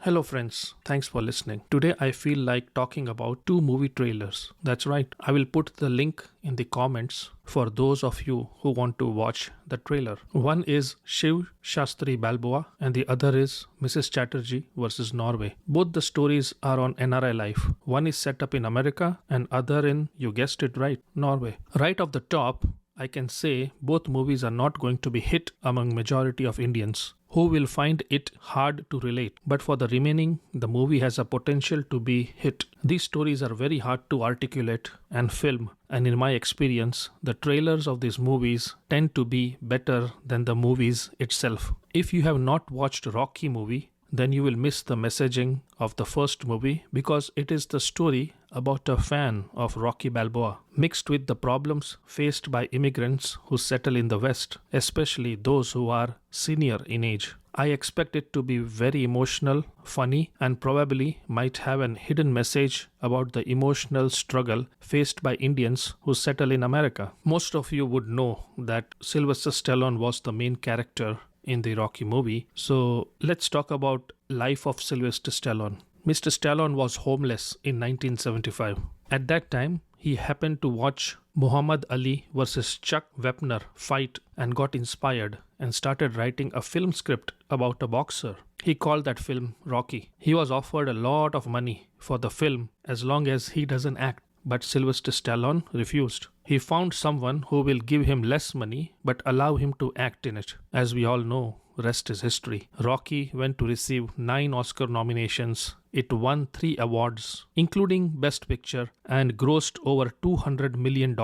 Hello, friends. Thanks for listening. Today, I feel like talking about two movie trailers. That's right. I will put the link in the comments for those of you who want to watch the trailer. One is Shiv, Shastri, Balboa, and the other is Mrs. Chatterjee versus Norway. Both the stories are on NRI life. One is set up in America and other in, you guessed it right, Norway. Right off the top, I can say both movies are not going to be hit among majority of Indians who will find it hard to relate. But for the remaining, the movie has a potential to be hit. These stories are very hard to articulate and film, and in my experience, the trailers of these movies tend to be better than the movies itself. If you have not watched Rocky movie, then you will miss the messaging of the first movie because it is the story about a fan of Rocky Balboa mixed with the problems faced by immigrants who settle in the West, especially those who are senior in age. I expect it to be very emotional, funny, and probably might have an hidden message about the emotional struggle faced by Indians who settle in America. Most of you would know that Sylvester Stallone was the main character in the Rocky movie. So let's talk about life of Sylvester Stallone. Mr. Stallone was homeless in 1975. At that time, he happened to watch Muhammad Ali versus Chuck Wepner fight and got inspired and started writing a film script about a boxer. He called that film Rocky. He was offered a lot of money for the film as long as he doesn't act. But Sylvester Stallone refused. He found someone who will give him less money but allow him to act in it. As we all know, rest is history. Rocky went to receive 9 Oscar nominations. It won 3 awards, including Best Picture, and grossed over $200 million.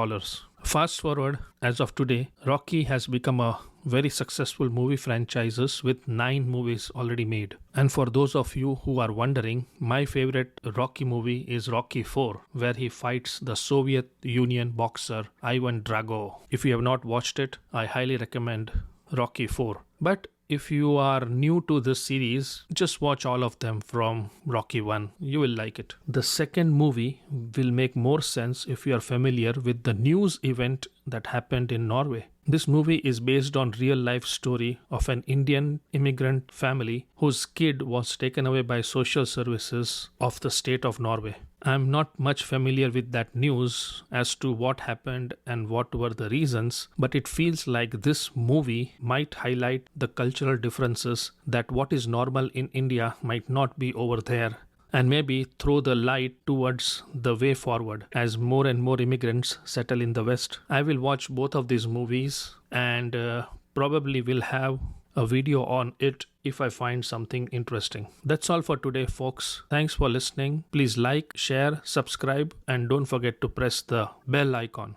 Fast forward, as of today, Rocky has become a very successful movie franchise with 9 movies already made. And for those of you who are wondering, my favorite Rocky movie is Rocky 4, where he fights the Soviet Union boxer Ivan Drago. If you have not watched it, I highly recommend Rocky 4. But if you are new to this series, just watch all of them from Rocky 1. You will like it. The second movie will make more sense if you are familiar with the news event that happened in Norway. This movie is based on real life story of an Indian immigrant family whose kid was taken away by social services of the state of Norway. I'm not much familiar with that news as to what happened and what were the reasons, but it feels like this movie might highlight the cultural differences that what is normal in India might not be over there, and maybe throw the light towards the way forward as more and more immigrants settle in the West. I will watch both of these movies and probably will have a video on it if I find something interesting. That's all for today, folks. Thanks for listening. Please like, share, subscribe, and don't forget to press the bell icon.